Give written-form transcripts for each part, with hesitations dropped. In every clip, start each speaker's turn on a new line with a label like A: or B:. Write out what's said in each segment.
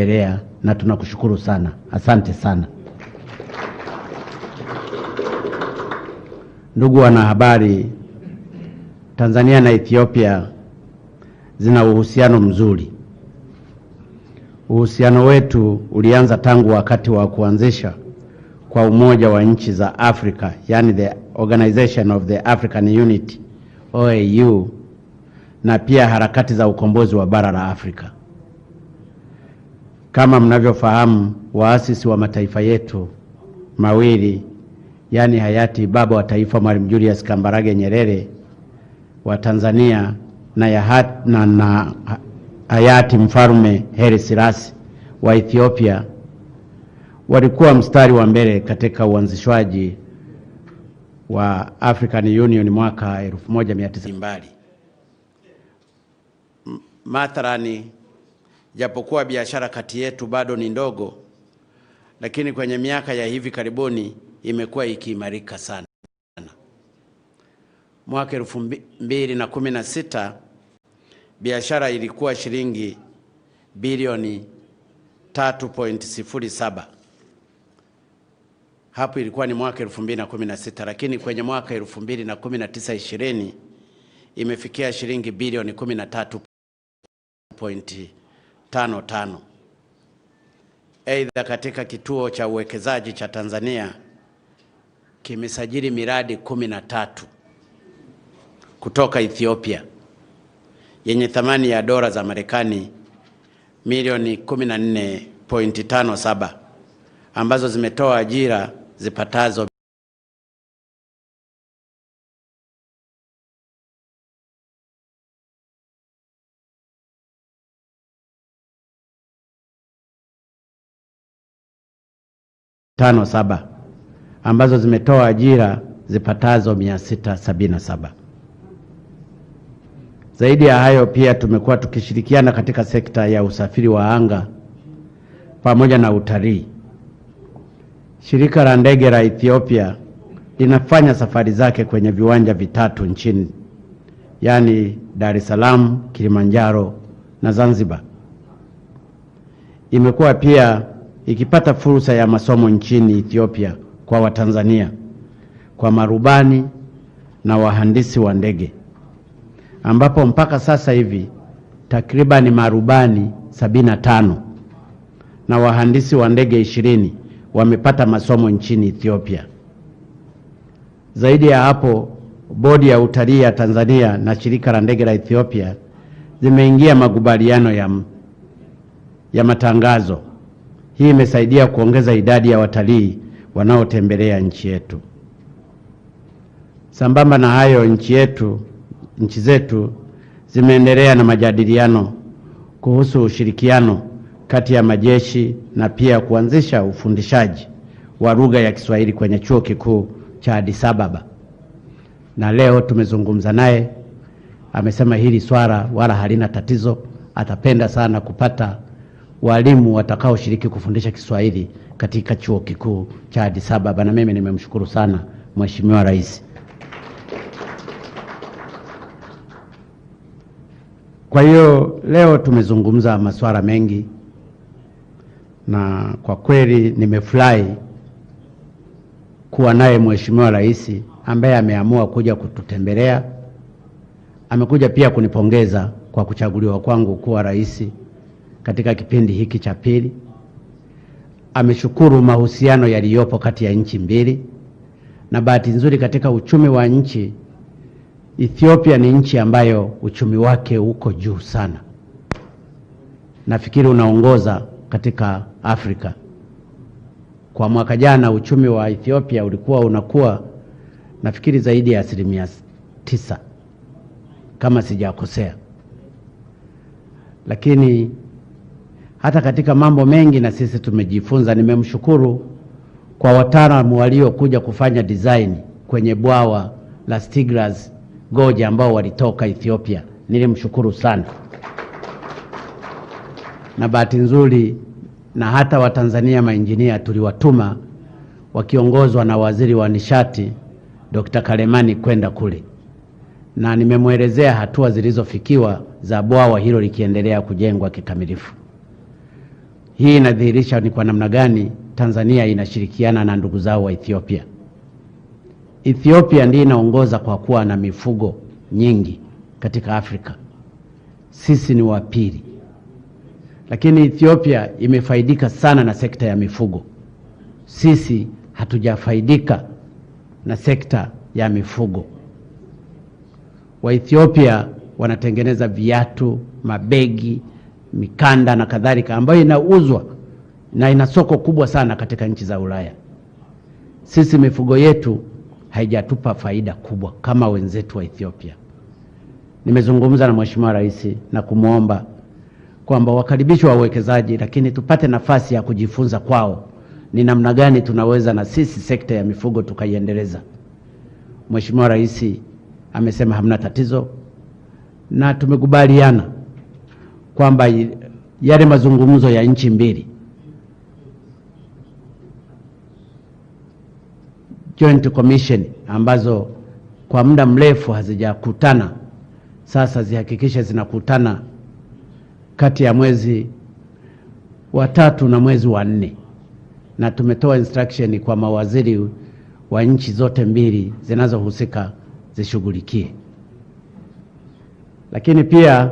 A: belea na tunakushukuru sana. Asante sana. Ndugu wanahabari, Tanzania na Ethiopia zina uhusiano mzuri. Uhusiano wetu ulianza tangu wakati wa kuanzisha kwa Umoja wa Nchi za Afrika, yani the Organization of the African Unity, OAU, na pia harakati za ukombozi wa bara la Afrika. Kama mnavyofahamu, waasisi wa mataifa yetu mawili, yani hayati baba wa taifa Mwalimu Julius Kambarage Nyerere wa Tanzania na hayati Mfalme Haile Selassie wa Ethiopia, walikuwa mstari wa mbele katika uanzishwaji wa African Union mwaka 1900 mbali. Mathalani, japokuwa biashara kati yetu bado ni ndogo, lakini kwenye miaka ya hivi karibuni imekuwa ikiimarika sana. Mwaka 2016 biashara ilikuwa shilingi bilioni 3.07. Hapo ilikuwa ni mwaka 2016, lakini kwenye mwaka 2019-20 imefikia shilingi bilioni 13.55. Aidha, katika kituo cha uwekezaji cha Tanzania kimesajili miradi 13 kutoka Ethiopia yenye thamani ya dola za Marekani milioni 14.57 ambazo zimetoa ajira zipatazo ambazo zimetoa ajira zipatazo 677. Zaidi ya hayo, pia tumekuwa tukishirikiana katika sekta ya usafiri wa anga pamoja na utalii. Shirika la ndege la Ethiopia linafanya safari zake kwenye viwanja vitatu nchini, yani Dar es Salaam, Kilimanjaro na Zanzibar. Imekuwa pia ikipata fursa ya masomo nchini Ethiopia kwa Watanzania, kwa marubani na wahandisi wa ndege, ambapo mpaka sasa hivi takriban marubani 75 na wahandisi wa ndege 20 wamepata masomo nchini Ethiopia. Zaidi ya hapo, bodi ya utalii ya Tanzania na shirika la ndege la Ethiopia zimeingia makubaliano ya matangazo. Hii imesaidia kuongeza idadi ya watalii wanaotembelea nchi yetu. Sambamba na hayo, nchi zetu zimeendelea na majadiliano kuhusu ushirikiano kati ya majeshi na pia kuanzisha ufundishaji wa lugha ya Kiswahili kwenye chuo kikuu cha Addis Ababa. Na leo tumezungumza naye, amesema hili swala wala halina tatizo, atapenda sana kupata walimu watakaoshiriki kufundisha Kiswahili katika chuo kikuu cha Addis Ababa, na mimi nimemshukuru sana Mheshimiwa Rais. Kwa hiyo leo tumezungumza masuala mengi, na kwa kweli nimefurahi kuwa naye Mheshimiwa Rais ambaye ameamua kuja kututembelea. Amekuja pia kunipongeza kwa kuchaguliwa kwangu kuwa rais katika kipindi hiki cha pili. Ameshukuru mahusiano yaliyopo kati ya nchi mbili, na bahati nzuri katika uchumi wa nchi, Ethiopia ni nchi ambayo uchumi wake uko juu sana. Nafikiri unaongoza katika Afrika. Kwa mwaka jana uchumi wa Ethiopia ulikuwa unakuwa nafikiri zaidi ya 9% kama sijakosea. Lakini hata katika mambo mengi na sisi tumejifunza. Nimemshukuru kwa wataalamu waliokuja kufanya design kwenye bwawa la Stiglas Gorge ambao walitoka Ethiopia. Nilimshukuru sana. Na bahati nzuri na hata Watanzania mainjinia tuliwatuma wakiongozwa na Waziri wa Nishati Dr. Kalemani kwenda kule. Na nimemwelezea hatua zilizofikiwa za bwawa hilo likiendelea kujengwa kikamilifu. Hii inadhihirisha ni kwa namna gani Tanzania inashirikiana na ndugu zao wa Ethiopia. Ethiopia ndiyo inaongoza kwa kuwa na mifugo nyingi katika Afrika. Sisi ni wa pili. Lakini Ethiopia imefaidika sana na sekta ya mifugo. Sisi hatujafaidika na sekta ya mifugo. Wa Ethiopia wanatengeneza viatu, mabegi, mikanda na kadhalika ambayo inauzwa na ina soko kubwa sana katika nchi za Ulaya. Sisi mifugo yetu haijatupa faida kubwa kama wenzetu wa Ethiopia. Nimezungumza na Mheshimiwa Rais na kumuomba kwamba wakaribishwe wawekezaji, lakini tupate nafasi ya kujifunza kwao ni namna gani tunaweza na sisi sekta ya mifugo tukaiendeleza. Mheshimiwa Rais amesema hamna tatizo, na tumekubaliana kwamba yale mazungumzo ya nchi mbili, Joint Commission, ambazo kwa muda mrefu hazijakutana, sasa zihakikishe zinakutana kati ya mwezi wa 3 na mwezi wa 4, na tumetoa instruction kwa mawaziri wa nchi zote mbili zinazohusika zishughulikie. Lakini pia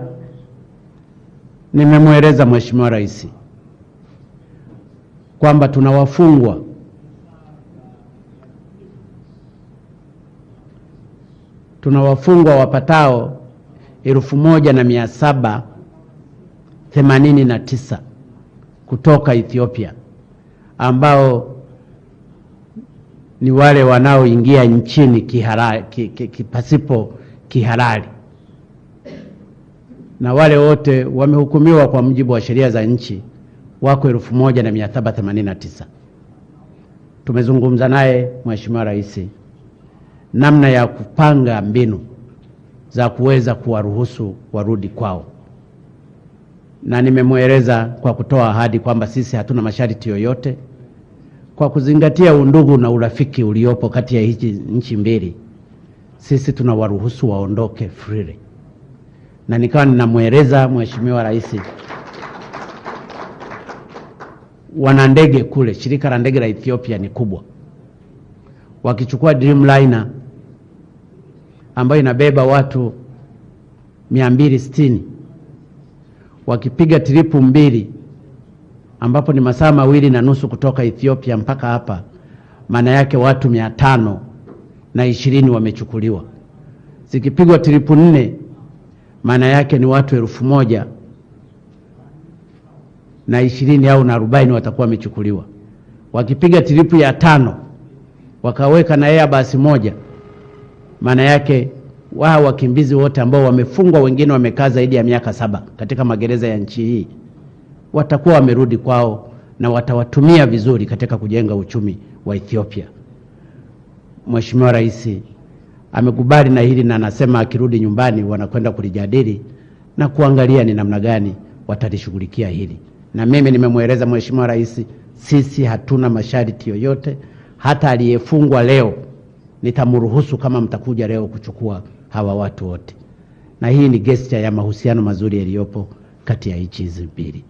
A: nimemweleza Mheshimiwa Rais kwamba tuna wafungwa wapatao 1789 kutoka Ethiopia, ambao ni wale wanaoingia nchini pasipo kihalali, na wale wote wamehukumiwa kwa mujibu wa sheria za nchi wako 1789. Tumezungumza naye Mheshimiwa Rais namna ya kupanga mbinu za kuweza kuwaruhusu warudi kwao, na nimemweleza kwa kutoa ahadi kwamba sisi hatuna masharti yoyote, kwa kuzingatia undugu na urafiki uliopo kati ya hizi nchi mbili. Sisi tunawaruhusu waondoke freely. Na nikawa ninamweleza Mheshimiwa Rais, wana ndege kule, shirika la ndege la Ethiopia ni kubwa. Wakichukua Dreamliner ambayo inabeba watu 260, wakipiga tripu 2 ambapo ni masaa 2.5 kutoka Ethiopia mpaka hapa, maana yake watu 520 wamechukuliwa. Zikipigwa tripu 4, maana yake ni watu 1020 au 40 watakuwa wamechukuliwa. Wakipiga tripu ya 5 wakaweka na Airbus moja, maana yake wao wakimbizi wote ambao wamefungwa, wengine wamekaa zaidi ya miaka 7 katika magereza ya nchi hii, watakuwa wamerudi kwao na watawatumia vizuri katika kujenga uchumi wa Ethiopia. Mheshimiwa Rais amekubali na hili, na anasema akirudi nyumbani wanakwenda kulijadili na kuangalia ni namna gani watalishughulikia hili. Na mimi nimemweleza Mheshimiwa Rais, sisi hatuna masharti yoyote. Hata aliyefungwa leo nitamruhusu kama mtakuja leo kuchukua hawa watu wote. Na hii ni gesture ya mahusiano mazuri yaliyopo kati ya nchi hizi mbili.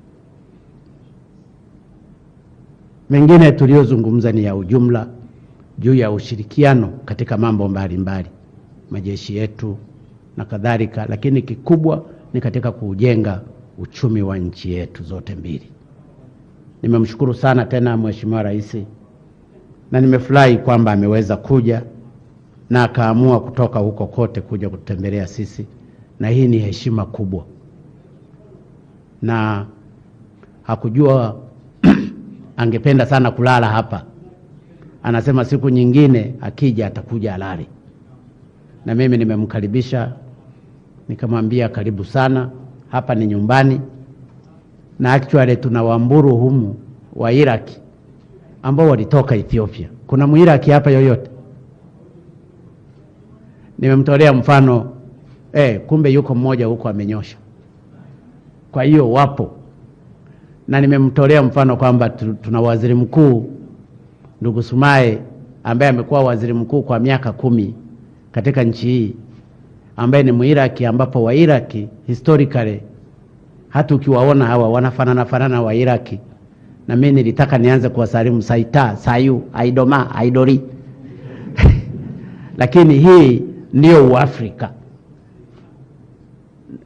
A: Mengine tuliozungumza ni ya ujumla juu ya ushirikiano katika mambo mbalimbali, majeshi yetu na kadhalika, lakini kikubwa ni katika kujenga uchumi wa nchi yetu zote mbili. Nimemshukuru sana tena Mheshimiwa Rais, na nimefurahi kwamba ameweza kuja na akaamua kutoka huko kote kuja kutembelea sisi, na hii ni heshima kubwa. Na hakujua angependa sana kulala hapa. Anasema siku nyingine akija atakuja alale. Na mimi nimemkaribisha, nikamwambia karibu sana, hapa ni nyumbani. Na actually tuna Wamburu humu wa Iraki ambao walitoka Ethiopia. Kuna Muiraki hapa yoyote? Nimemtolea mfano, kumbe yuko mmoja huko amenyosha. Kwa hiyo wapo. Na nimemtolea mfano kwamba tuna waziri mkuu ndugu Sumaye ambaye amekuwa waziri mkuu kwa miaka 10 katika nchi hii, ambaye ni Muiraki, ambapo Wairaki historically hata ukiwaona hawa wanafanana wa Iraki na mimi nilitaka nianze kuwasalimu saita, sayu, aidoma, aidori. Lakini hii ndio Uafrika.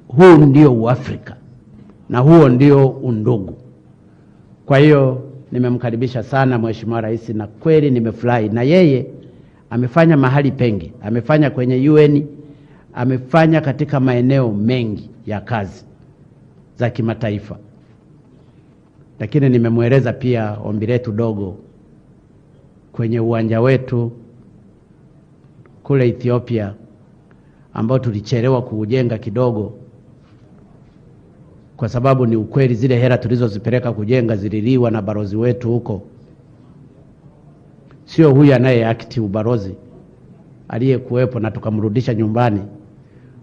A: Huu ndio Uafrika. Na huo ndio undugu. Kwa hiyo nimemkaribisha sana Mheshimiwa Rais, na kweli nimefurahi. Na yeye amefanya mahali pengi. Amefanya kwenye UN, amefanya katika maeneo mengi ya kazi za kimataifa. Lakini nimemweleza pia ombi letu dogo kwenye uwanja wetu kule Ethiopia ambao tulichelewa kuujenga kidogo, kwa sababu ni ukweli zile hela tulizozipeleka kujenga zililiwa na balozi wetu huko. Sio huyu anayeakti ubalozi, aliyekuwepo, na tukamrudisha nyumbani.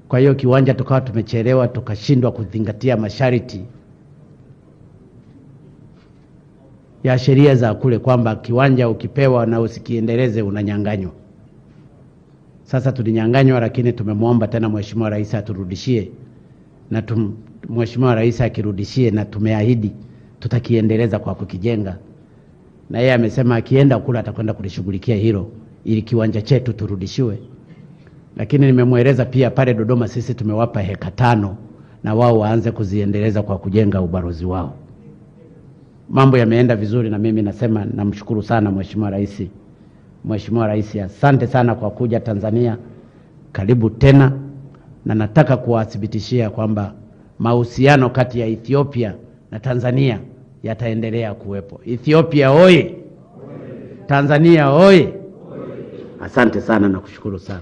A: Kwa hiyo kiwanja tukawa tumechelewa, tukashindwa kuzingatia masharti ya sheria za kule, kwamba kiwanja ukipewa na usikiendeleze unanyang'anywa. Sasa tulinyang'anywa, lakini tumemwomba tena Mheshimiwa Rais aturudishie, na Mheshimiwa Rais akirudishie, na tumeahidi tutakiendeleza kwa kukijenga. Na yeye amesema akienda kula atakwenda kulishughulikia hilo ili kiwanja chetu turudishiwe. Lakini nimemweleza pia pale Dodoma sisi tumewapa heka 5 na wao waanze kuziendeleza kwa kujenga ubalozi wao. Mambo yameenda vizuri, na mimi nasema namshukuru sana Mheshimiwa Rais. Mheshimiwa Rais, asante sana kwa kuja Tanzania. Karibu tena, na nataka kuwathibitishia kwamba mahusiano kati ya Ethiopia na Tanzania yataendelea kuwepo. Ethiopia oye! Tanzania oye! Asante sana na kushukuru sana.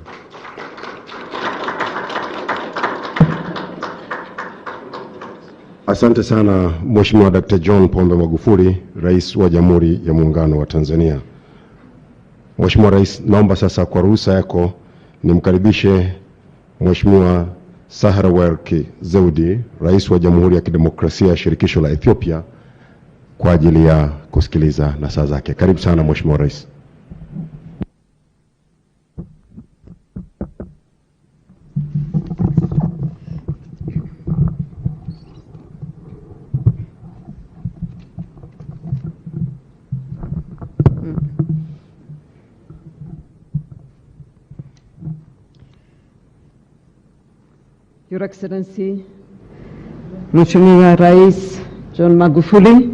B: Asante sana Mheshimiwa Dkt John Pombe Magufuli, Rais wa Jamhuri ya Muungano wa Tanzania. Mheshimiwa Rais, naomba sasa kwa ruhusa yako nimkaribishe Mheshimiwa Sahle-Work Zewde, Rais wa Jamhuri ya Kidemokrasia ya Shirikisho la Ethiopia, kwa ajili ya kusikiliza nasaha zake. Karibu sana Mheshimiwa Rais.
C: Your Excellency, Mheshimiwa Rais John Magufuli,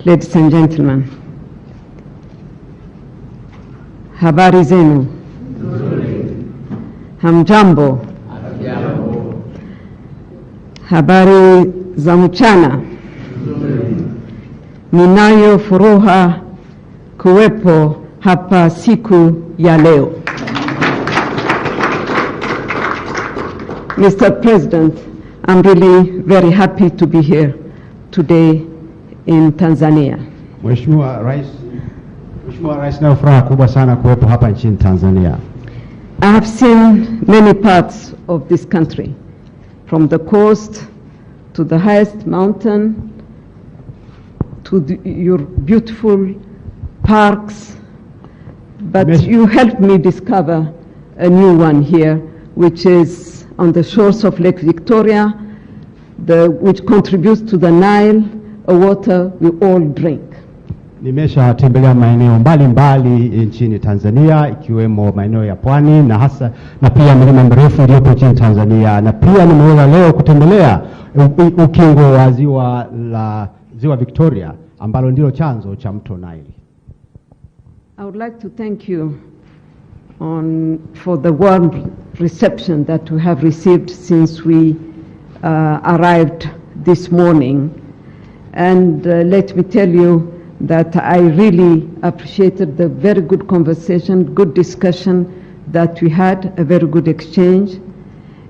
C: ladies and gentlemen, habari zenu? Hamjambo? Habari za mchana? Ninayo furaha kuwepo hapa siku ya leo. Mr. President, I'm really very happy to be here today in Tanzania.
D: Mheshimiwa Rais, na furaha kubwa sana kuwepo hapa nchini Tanzania.
C: I have seen many parts of this country, from the coast to the highest mountain to your beautiful parks, but you helped me discover a new one here, which is on the shores of Lake Victoria, which contributes to the Nile, a water we all drink.
D: Nimesha tembelea maeneo mbalimbali nchini Tanzania, ikiwemo maeneo ya pwani na pia milima mirefu iliyopo nchini Tanzania, na pia nimeweza leo kutembelea ukingo wa ziwa Victoria ambalo ndilo chanzo cha mto Nile.
C: I would like to thank you for the warm reception that we have received since we arrived this morning. And let me tell you that I really appreciated the very good conversation, good discussion that we had, a very good exchange.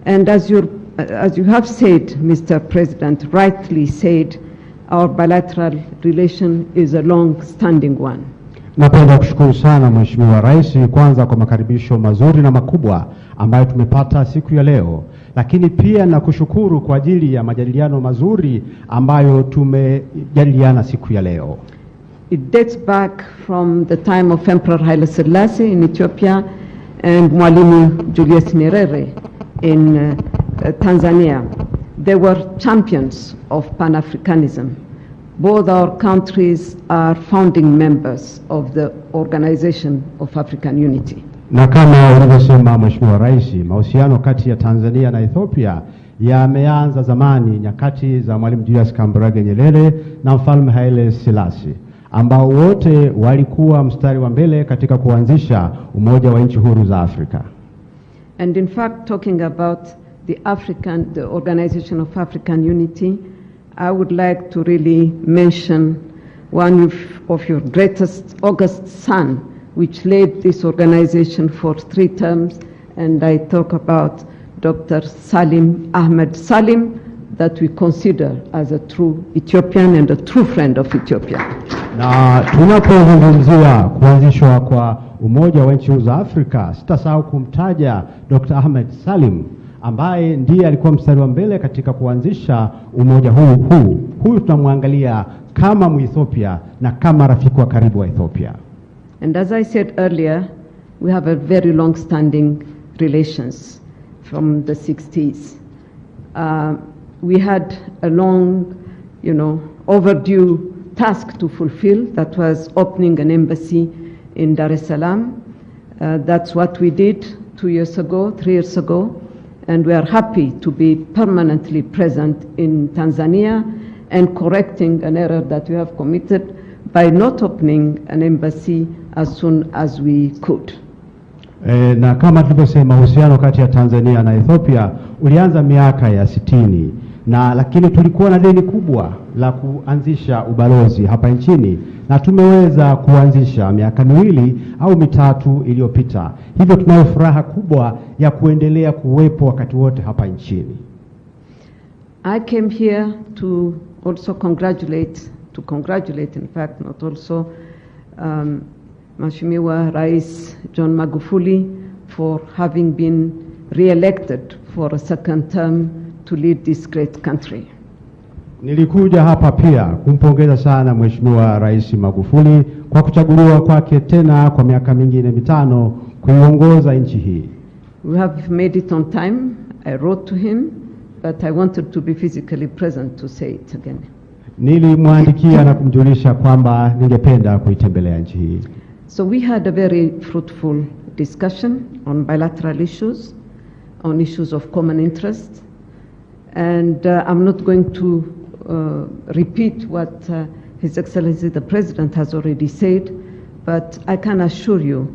C: And as you have said, Mr. President, rightly said, our bilateral relation is a long-standing one.
D: Napenda kushukuru sana Mheshimiwa Rais, kwanza kwa makaribisho mazuri na makubwa ambayo tumepata siku ya leo, lakini pia na kushukuru kwa ajili ya majadiliano mazuri ambayo tumejadiliana siku ya leo.
C: It dates back from the time of Emperor Haile Selassie in Ethiopia and Mwalimu Julius Nyerere in Tanzania. they were champions of Pan-Africanism. Both our countries are founding members of the Organization of African Unity.
D: Na kama ulivyosema Mheshimiwa Rais, mahusiano kati ya Tanzania na Ethiopia yameanza zamani nyakati za Mwalimu Julius Kambarage Nyerere na Mfalme Haile Selassie, ambao wote walikuwa mstari wa mbele katika kuanzisha umoja wa nchi huru za Afrika.
C: And in fact, talking about the Organization of African Unity, I would like to really mention one of your greatest august son, which led this organization for 3 terms, and I talk about Dr. Salim Ahmed Salim, that we consider as a true Ethiopian and a true friend of Ethiopia.
D: Na tunapozungumzia kuanzishwa kwa umoja wa nchi za Afrika, sitasahau kumtaja Dr. Ahmed Salim, ambaye ndiye alikuwa mstari wa mbele katika kuanzisha umoja huu. Huyu tunamwangalia kama Muethiopia na kama rafiki wa karibu wa Ethiopia.
C: And as I said earlier, we have a very long-standing relations from the 60s. We had a long, overdue task to fulfill. That was opening an embassy in Dar es Salaam. That's what we did 3 years ago. And we are happy to be permanently present in Tanzania and correcting an error that we have committed by not opening an embassy as soon as we could.
D: Na kama tulivyosema, uhusiano kati ya Tanzania na Ethiopia ulianza miaka ya 60, lakini tulikuwa na deni kubwa la kuanzisha ubalozi hapa nchini, na tumeweza kuanzisha miaka 2 au 3 iliyopita. Hivyo tunayo furaha kubwa ya kuendelea kuwepo wakati wote hapa nchini.
C: I came here to also congratulate, in fact, not also, Mheshimiwa Rais John Magufuli for having been re-elected for a 2nd term to lead this great country.
D: Nilikuja hapa pia kumpongeza sana Mheshimiwa Rais Magufuli kwa kuchaguliwa kwake tena kwa miaka mingine 5 kuiongoza nchi hii.
C: We have made it on time. I wrote to him, but I wanted to be physically present to say it again.
D: Nilimwandikia na kumjulisha kwamba ningependa kuitembelea nchi hii.
C: So we had a very fruitful discussion on bilateral issues, on issues of common interest, and I'm not going to repeat what His Excellency the President has already said, but I can assure you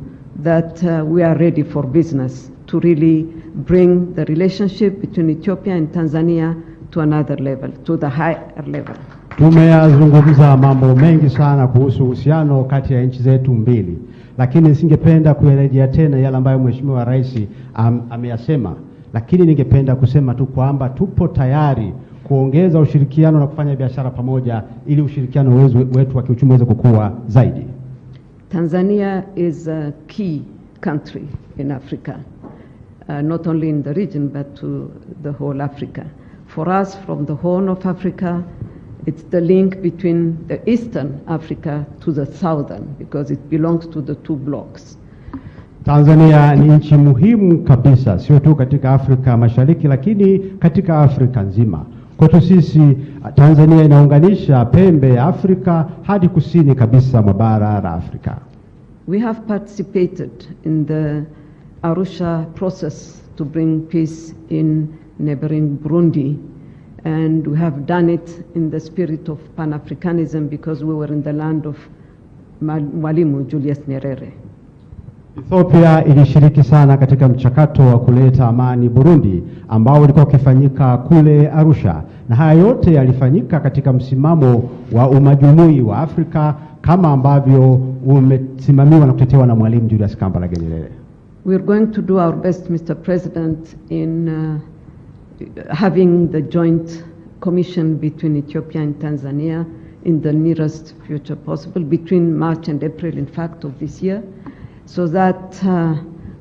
C: that we are ready for business to really bring the relationship between Ethiopia and Tanzania to another level, to the higher level.
D: Tumeyazungumza mambo mengi sana kuhusu uhusiano kati ya nchi zetu mbili, lakini singependa kurejea tena yale ambayo Mheshimiwa Rais ameyasema, lakini ningependa kusema tu kwamba tupo tayari kuongeza ushirikiano na kufanya biashara pamoja ili ushirikiano wetu wa kiuchumi uweze kukua zaidi.
C: Tanzania is a key country in Africa, not only in the region but to the whole Africa. For us, from the Horn of Africa, it's the link between the Eastern Africa to the Southern, because it belongs to the 2 blocks.
D: Tanzania ni nchi muhimu kabisa, sio tu katika Afrika Mashariki, lakini katika Afrika nzima. Kwetu sisi, Tanzania inaunganisha pembe ya Afrika hadi kusini kabisa mwa bara la Afrika.
C: We have participated in the Arusha process to bring peace in neighboring Burundi, and we have done it in the spirit of Pan-Africanism because we were in the land of Mwalimu Julius Nyerere.
D: Ethiopia ilishiriki sana katika mchakato wa kuleta amani Burundi ambao ulikuwa ukifanyika kule Arusha, na haya yote yalifanyika katika msimamo wa umajumui wa Afrika kama ambavyo umesimamiwa na kutetewa na Mwalimu Julius Kambarage Nyerere.
C: We are going to do our best, Mr. President, in having the joint commission between Ethiopia and Tanzania in the nearest future possible, between March and April, in fact, of this year, so that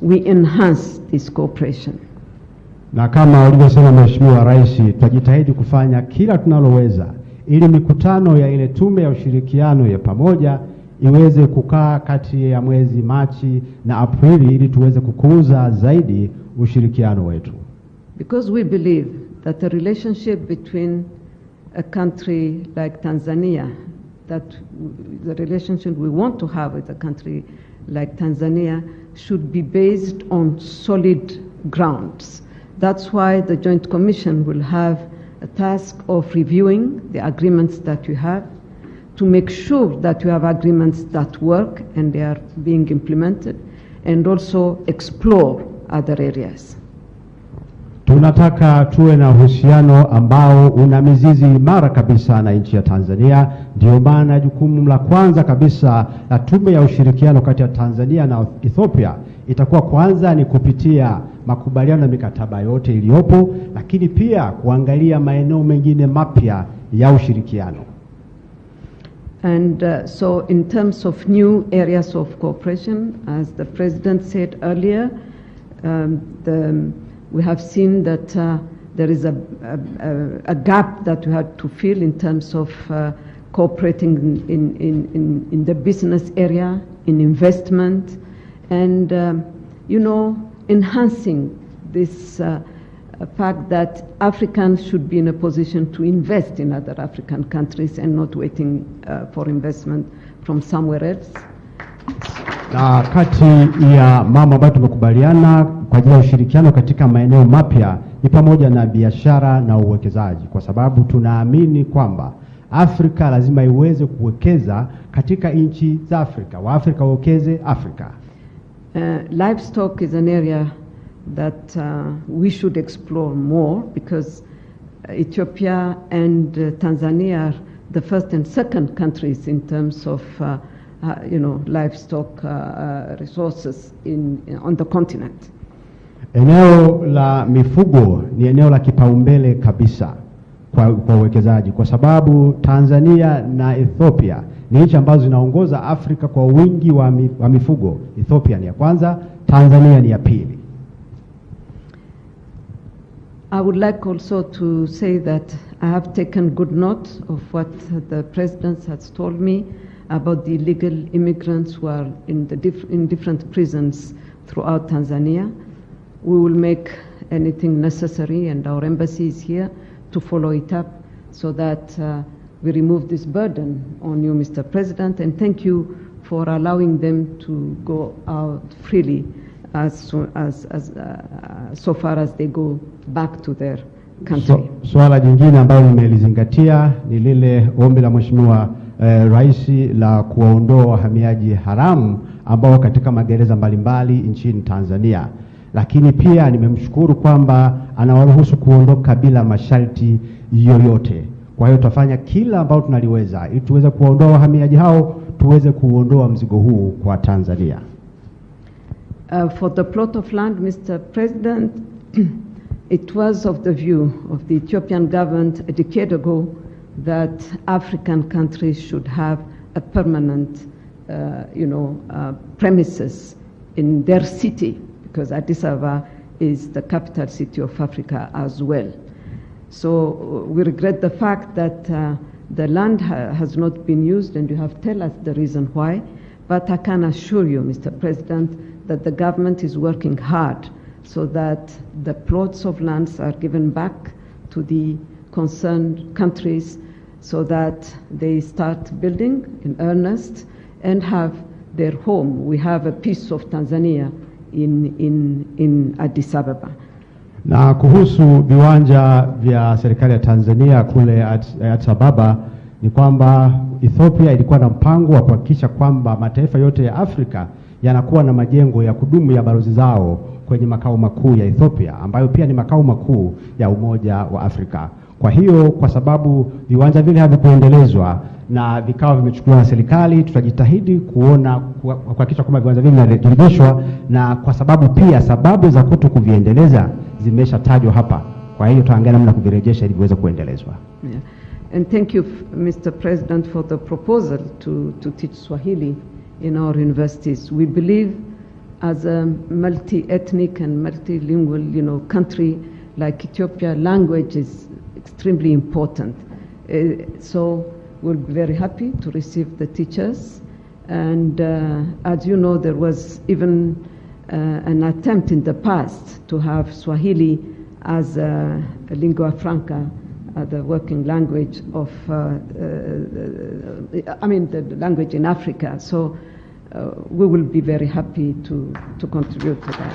C: we enhance this cooperation.
D: Na kama ulivyosema Mheshimiwa Rais, tutajitahidi kufanya kila tunaloweza ili mikutano ya ile tume ya ushirikiano ya pamoja iweze kukaa kati ya mwezi Machi na Aprili ili tuweze kukuza zaidi ushirikiano wetu.
C: Because we believe that the relationship between a country like Tanzania, that the relationship we want to have with a country like Tanzania should be based on solid grounds. That's why the Joint Commission will have a task of reviewing the agreements that you have to make sure that you have agreements that work and they are being implemented, and also explore other areas.
D: Tunataka tuwe na uhusiano ambao una mizizi imara kabisa na nchi ya Tanzania. Ndio maana jukumu la kwanza kabisa la tume ya ushirikiano kati ya Tanzania na Ethiopia itakuwa kwanza ni kupitia makubaliano na mikataba yote iliyopo, lakini pia kuangalia maeneo mengine mapya ya ushirikiano.
C: And so in terms of new areas of cooperation, as the President said earlier, we have seen that there is a gap that we had to fill in terms of cooperating in the business area, in investment, and enhancing this fact that Africans should be in a position to invest in other African countries and not waiting for investment from somewhere else.
D: Na kati ya mambo ambayo tumekubaliana kwa ajili ya ushirikiano katika maeneo mapya ni pamoja na biashara na uwekezaji, kwa sababu tunaamini kwamba Afrika lazima iweze kuwekeza katika nchi za Afrika. Waafrika wawekeze Afrika.
C: Livestock is an area that we should explore more, because Ethiopia and Tanzania are the first and second countries in terms of livestock resources on the continent.
D: Eneo la mifugo ni eneo la kipaumbele kabisa kwa uwekezaji, kwa sababu Tanzania na Ethiopia ni nchi ambazo zinaongoza Afrika kwa wingi wa mifugo. Ethiopia ni ya kwanza, Tanzania ni ya pili.
C: I would like also to say that I have taken good note of what the President has told me about the illegal immigrants who are in different prisons throughout Tanzania. We will make anything necessary, and our embassy is here to follow it up so that we remove this burden on you, Mr. President, and thank you for allowing them to go out freely so far as they go back to their country.
D: Swala jingine ambalo nimelizingatia ni lile ombi la Mheshimiwa Rais la kuwaondoa wahamiaji haramu ambao katika magereza mbalimbali nchini Tanzania. Lakini pia nimemshukuru kwamba anawaruhusu kuondoka bila masharti yoyote. Kwa hiyo tutafanya kila ambalo tunaliweza ili tuweze kuwaondoa wahamiaji hao, tuweze kuondoa mzigo huu kwa Tanzania.
C: For the plot of land, Mr. President, it was of the view of the Ethiopian government a decade ago that African countries should have a permanent, premises in their city, because Addis Ababa is the capital city of Africa as well. So we regret the fact that the land has not been used, and you have told us the reason why. But I can assure you, Mr. President, that the government is working hard so that the plots of lands are given back to the concerned countries so that they start building in earnest and have their home. We have a piece of Tanzania in Addis Ababa.
D: Na kuhusu viwanja vya serikali ya Tanzania kule Addis Ababa ni kwamba Ethiopia ilikuwa na mpango wa kuhakikisha kwamba mataifa yote ya Afrika yanakuwa na majengo ya kudumu ya balozi zao kwenye makao makuu ya Ethiopia, ambayo pia ni makao makuu ya Umoja wa Afrika. Kwa hiyo kwa sababu viwanja vile havikuendelezwa na vikao vimechukuliwa na serikali, tutajitahidi kuhakikisha kwamba viwanja vile vinarejeshwa, na kwa sababu pia sababu za kutokuviendeleza zimeshatajwa hapa. Kwa hiyo tutaangalia namna kuvirejesha ili viweze kuendelezwa.
C: Yeah. And thank you, Mr. President, for the proposal to teach Swahili in our universities. We believe as a multi-ethnic and multilingual, country like Ethiopia, language is extremely important. So we'll be very happy to receive the teachers. And as you know, there was even an attempt in the past to have Swahili as a lingua franca, the working language of, the language in Africa. So we will be very happy to contribute to that.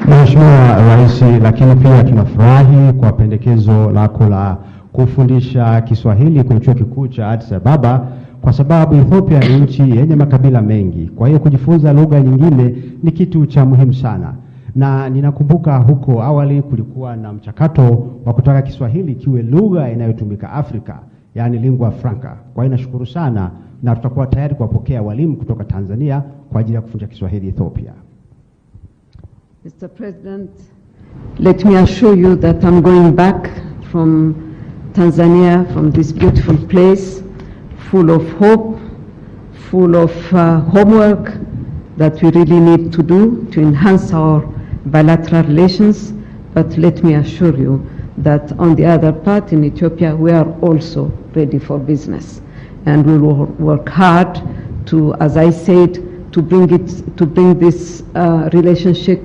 D: Mheshimiwa Rais, lakini pia tunafurahi kwa pendekezo lako la kufundisha Kiswahili kwenye chuo kikuu cha Addis Ababa, kwa sababu Ethiopia ni nchi yenye makabila mengi. Kwa hiyo kujifunza lugha nyingine ni kitu cha muhimu sana. Na ninakumbuka huko awali kulikuwa na mchakato wa kutaka Kiswahili kiwe lugha inayotumika Afrika, yani lingua franca. Kwa hiyo nashukuru sana, na tutakuwa tayari kuwapokea walimu kutoka Tanzania kwa ajili ya kufundisha Kiswahili Ethiopia.
C: Mr. President, let me assure you that I'm going back from Tanzania, from this beautiful place, full of hope, full of homework that we really need to do to enhance our bilateral relations. But let me assure you that on the other part, in Ethiopia, we are also ready for business. And we will work hard to, as I said, to bring this relationship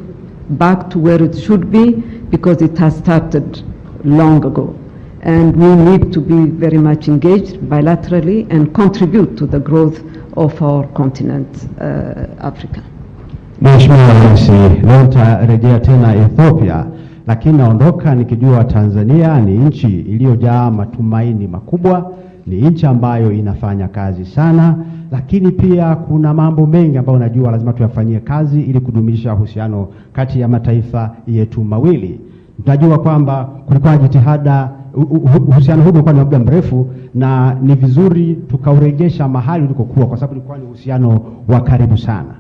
C: back to where it should be, because it has started long ago. And we need to be very much engaged bilaterally and contribute to the growth of our continent, Africa.
D: Mheshimiwa Rais, leo nitarejea tena Ethiopia, lakini naondoka nikijua Tanzania ni nchi iliyojaa matumaini makubwa, ni nchi ambayo inafanya kazi sana, lakini pia kuna mambo mengi ambayo najua lazima tuyafanyie kazi ili kudumisha uhusiano kati ya mataifa yetu mawili. Tunajua kwamba kulikuwa jitihada, uhusiano huu ulikuwa ni muda mrefu, na ni vizuri tukaurejesha mahali ulikokuwa, kwa sababu ulikuwa ni uhusiano wa karibu sana.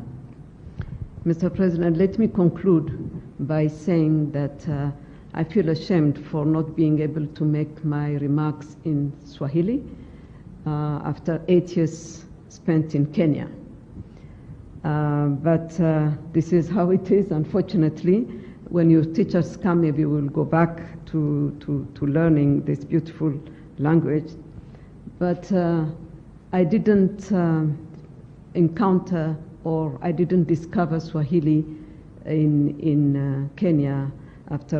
C: Mr. President, let me conclude by saying that I feel ashamed for not being able to make my remarks in Swahili after 8 years spent in Kenya. But this is how it is, unfortunately. When your teachers come, maybe we'll go back to learning this beautiful language. But I didn't encounter, or I didn't discover Swahili in Kenya after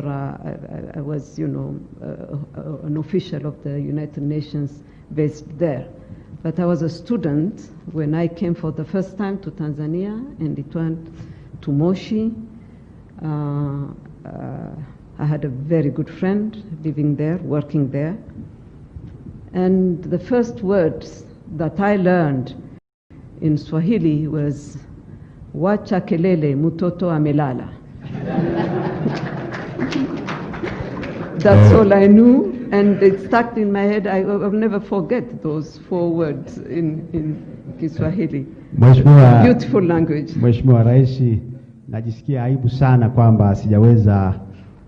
C: I was, an official of the United Nations based there. But I was a student when I came for the first time to Tanzania, and it went to Moshi. I had a very good friend living there, working there. And the first words that I learned in Swahili was, wacha kelele mutoto amelala. That's all I knew, and it stuck in my head. I'll never forget those 4 words in Kiswahili. Beautiful language.
D: Mheshimiwa Rais, najisikia aibu sana kwamba sijaweza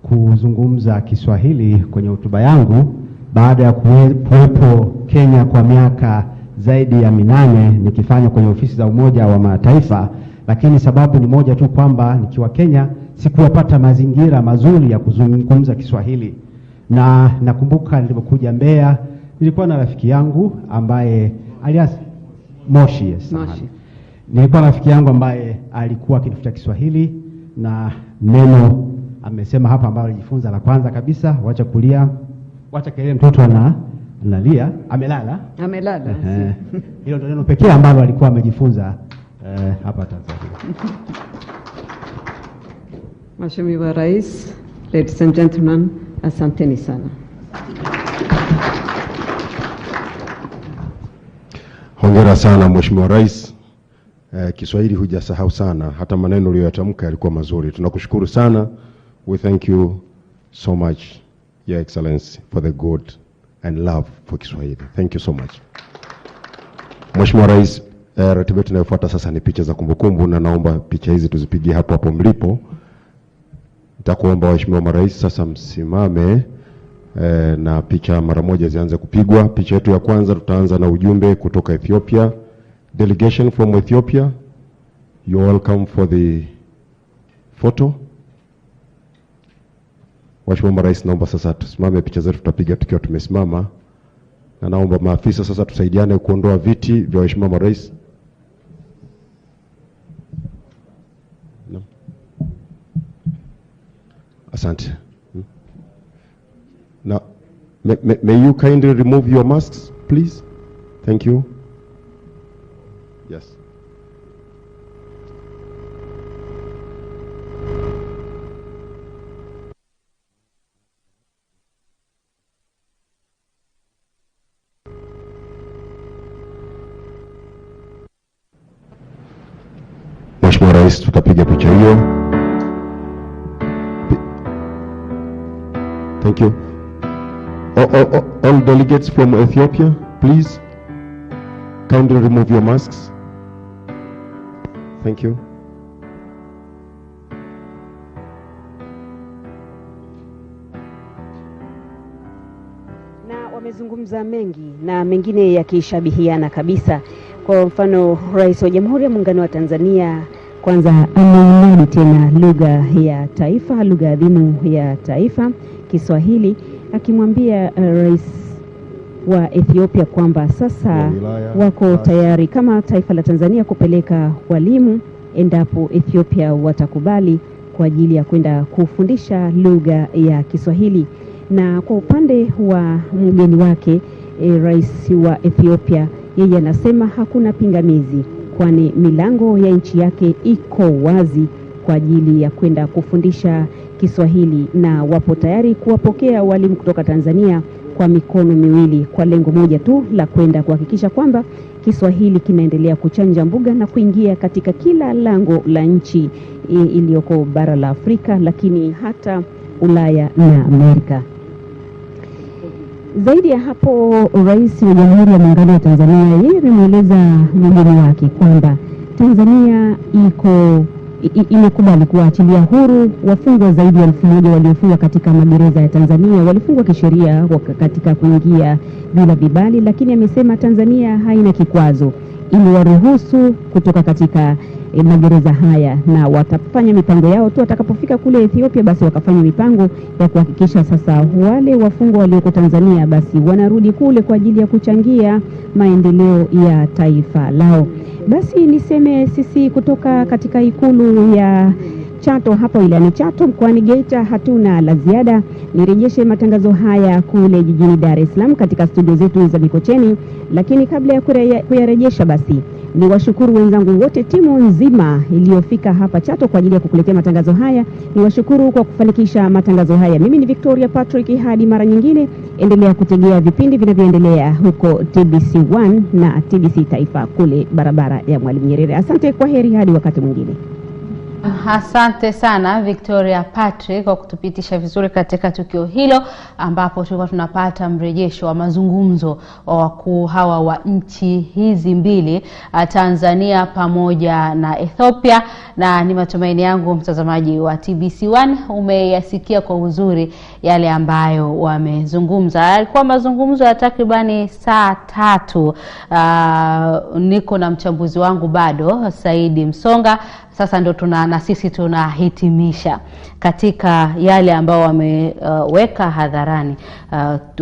D: kuzungumza Kiswahili kwenye hotuba yangu baada ya kuwepo Kenya kwa miaka zaidi ya 8 nikifanya kwenye ofisi za Umoja wa Mataifa, lakini sababu ni moja tu, kwamba nikiwa Kenya sikuwapata mazingira mazuri ya kuzungumza Kiswahili. Na nakumbuka nilipokuja Mbeya, nilikuwa na rafiki yangu ambaye alias Moshi. Nilikuwa na rafiki yangu ambaye alikuwa akinifuta Kiswahili, na neno amesema hapa ambalo alijifunza la kwanza kabisa, wacha kulia, wacha kelele mtoto analia, amelala. Hilo ndio neno pekee ambalo alikuwa amejifunza hapa Tanzania.
C: Mheshimiwa Rais, ladies and gentlemen, asanteni sana.
B: Hongera sana Mheshimiwa Rais. Kiswahili hujasahau sana, hata maneno uliyoyatamka yalikuwa mazuri. Tunakushukuru sana. We thank you so much, Your Excellency, for the good and love for Kiswahili. Thank you so much. Mheshimiwa Rais, ratiba tunayofuata sasa ni picha za kumbukumbu, na naomba picha hizi tuzipigie hapo mlipo. Nitakuomba Waheshimiwa Marais sasa msimame na picha mara moja zianze kupigwa. Picha yetu ya kwanza tutaanza na ujumbe kutoka Ethiopia. Delegation from Ethiopia, you're welcome for the photo. Waheshimiwa Marais, naomba sasa tusimame, picha zetu tutapiga tukiwa tumesimama. Na naomba maafisa sasa tusaidiane kuondoa viti vya Waheshimiwa Marais. Asante. May you kindly remove your masks, please? Thank you. Yes. Mheshimiwa Rais, tutapiga picha hiyo. Thank you. All delegates from Ethiopia, please kindly remove your masks. Thank you.
E: Na wamezungumza mengi na mengine yakishabihiana kabisa. Kwa mfano, Rais wa Jamhuri ya Muungano wa Tanzania kwanza ameunadi tena lugha ya taifa, lugha adhimu ya taifa, Kiswahili, akimwambia Rais wa Ethiopia kwamba sasa wako tayari kama taifa la Tanzania kupeleka walimu endapo Ethiopia watakubali kwa ajili ya kwenda kufundisha lugha ya Kiswahili. Na kwa upande wa mgeni wake Rais wa Ethiopia, yeye anasema hakuna pingamizi, kwani milango ya nchi yake iko wazi kwa ajili ya kwenda kufundisha Kiswahili, na wapo tayari kuwapokea walimu kutoka Tanzania kwa mikono miwili, kwa lengo moja tu la kwenda kuhakikisha kwamba Kiswahili kinaendelea kuchanja mbuga na kuingia katika kila lango la nchi iliyoko bara la Afrika, lakini hata Ulaya na Amerika. Zaidi ya hapo, Rais wa Jamhuri ya Muungano wa Tanzania yeye ameeleza mgeni wake kwamba Tanzania imekubali kuachilia huru wafungwa zaidi ya 1000 waliofungwa katika magereza ya Tanzania. Walifungwa kisheria katika kuingia bila vibali, lakini amesema Tanzania haina kikwazo, imewaruhusu kutoka katika magereza haya, na watafanya mipango yao tu watakapofika kule Ethiopia, basi wakafanya mipango ya kuhakikisha sasa wale wafungwa walioko Tanzania basi wanarudi kule kwa ajili ya kuchangia maendeleo ya taifa lao. Basi niseme sisi kutoka katika ikulu ya Chato hapa wilayani Chato mkoani Geita hatuna la ziada. Nirejeshe matangazo haya kule jijini Dar es Salaam katika studio zetu za Mikocheni, lakini kabla ya kuyarejesha basi ni washukuru wenzangu wote, timu nzima iliyofika hapa Chato kwa ajili ya kukuletea matangazo haya. Ni washukuru kwa kufanikisha matangazo haya. Mimi ni Victoria Patrick, hadi mara nyingine endelea kutegea vipindi vinavyoendelea huko TBC1 na TBC Taifa kule barabara ya Mwalimu Nyerere. Asante, kwa heri hadi wakati mwingine.
F: Asante sana Victoria Patrick kwa kutupitisha vizuri katika tukio hilo, ambapo tulikuwa tunapata mrejesho wa mazungumzo wa wakuu hawa wa nchi hizi mbili, Tanzania pamoja na Ethiopia. Na ni matumaini yangu mtazamaji wa TBC1 umeyasikia kwa uzuri yale ambayo wamezungumza. Alikuwa mazungumzo ya takribani saa 3. Niko na mchambuzi wangu bado Saidi Msonga. Sasa ndo na sisi tunahitimisha katika yale ambao wameweka hadharani.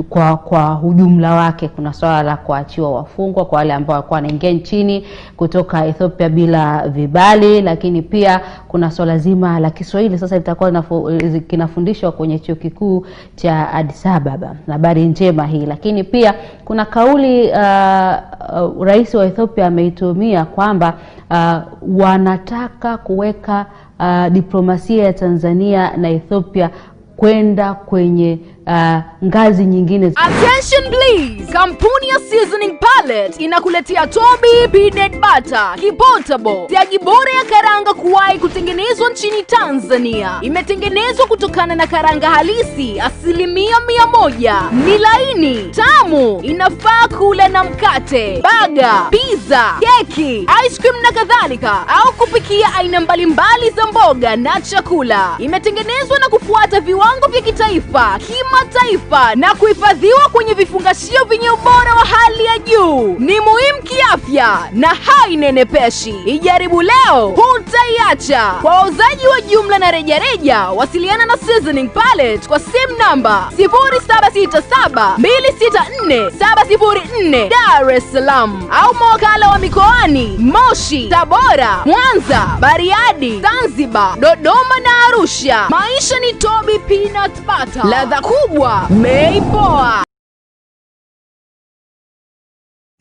F: Kwa ujumla wake kuna swala la kuachiwa wafungwa kwa wale ambao walikuwa wanaingia nchini kutoka Ethiopia bila vibali, lakini pia kuna swala zima la Kiswahili sasa litakuwa kinafundishwa kwenye chuo kikuu cha Addis Ababa. Habari njema hii, lakini pia kuna kauli Rais wa Ethiopia ameitumia kwamba wanataka kuweka diplomasia ya Tanzania na Ethiopia kwenda kwenye ngazi nyingine.
G: Attention please! Kampuni ya Seasoning Palette inakuletea Toby Peanut Butter Kipotable, siagi bora ya karanga kuwahi kutengenezwa nchini Tanzania. Imetengenezwa kutokana na karanga halisi 100%. Ni laini, tamu, inafaa kula na mkate, baga, pizza, keki, ice cream na kadhalika, au kupikia aina mbalimbali za mboga na chakula. Imetengenezwa na kufuata viwango vya kitaifa, kimataifa na kuhifadhiwa kwenye vifungashio vyenye ubora wa hali ya juu. Ni muhimu kiafya na hainenepeshi. Ijaribu leo, hutaiacha. Kwa wauzaji wa jumla na rejareja, wasiliana na Seasoning Palette kwa simu namba 0767264704 Dar es Salaam, au mawakala wa mikoani Moshi, Tabora, Mwanza, Bariadi, Zanzibar, Dodoma na Arusha. Maisha ni Toby Peanut Butter, ladha kubwa, meipoa.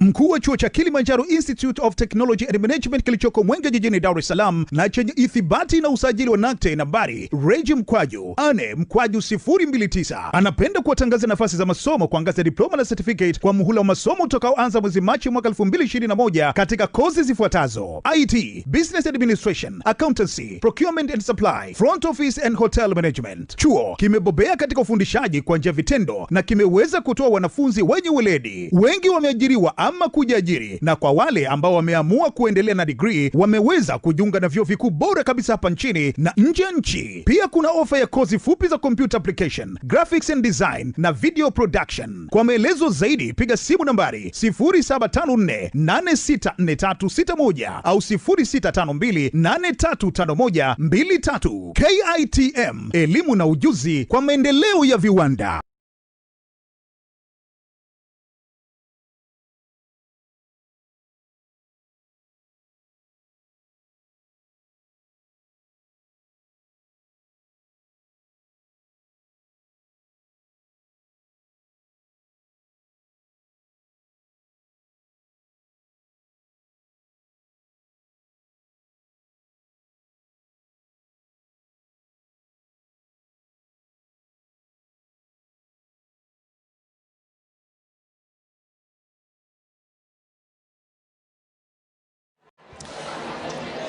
H: mkuu wa chuo cha Kilimanjaro Institute of Technology and Management kilichoko Mwenge jijini Dar es Salaam na chenye ithibati na usajili wa NACTE nambari REG/4/029. Anapenda kuwatangaza nafasi za masomo kwa ngazi ya diploma na certificate kwa muhula wa masomo utakaoanza mwezi Machi mwaka 2021 katika kozi zifuatazo: IT, Business Administration, Accountancy, Procurement and Supply, Front Office and Hotel Management. Chuo kimebobea katika ufundishaji kwa njia vitendo na kimeweza kutoa wanafunzi wenye weledi. Wengi wameajiriwa ama kujiajiri, na kwa wale ambao wameamua kuendelea na degree wameweza kujiunga na vyuo vikuu bora kabisa hapa nchini na nje ya nchi. Pia kuna ofa ya kozi fupi za computer application, graphics and design na video production. Kwa maelezo zaidi piga simu nambari 0754864361 au 0652835123. KITM, elimu na ujuzi kwa maendeleo ya viwanda.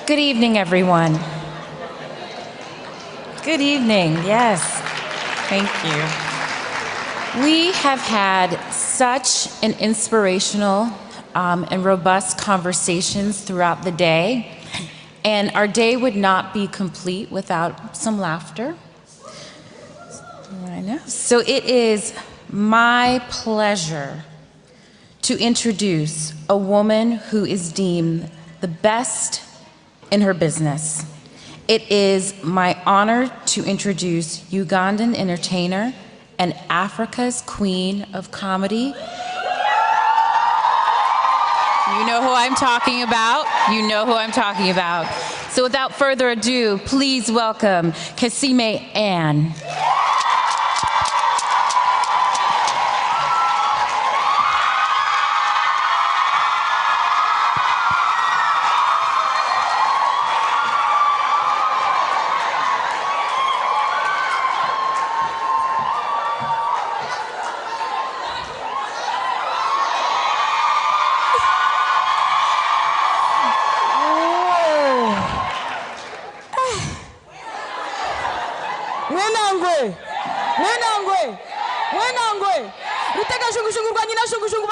I: Good evening, everyone. Good evening, yes. Thank you. We have had such an inspirational and robust conversations throughout the day, and our day would not be complete without some laughter. I know. So it is my pleasure to introduce a woman who is deemed the best in her business. It is my honor to introduce Ugandan entertainer and Africa's queen of comedy. You know who I'm talking about. You know who I'm talking about. So without further ado, please welcome Kasime Ann.
J: Mwenangwe, rutega shungu shungu kwa nyina shungu shungu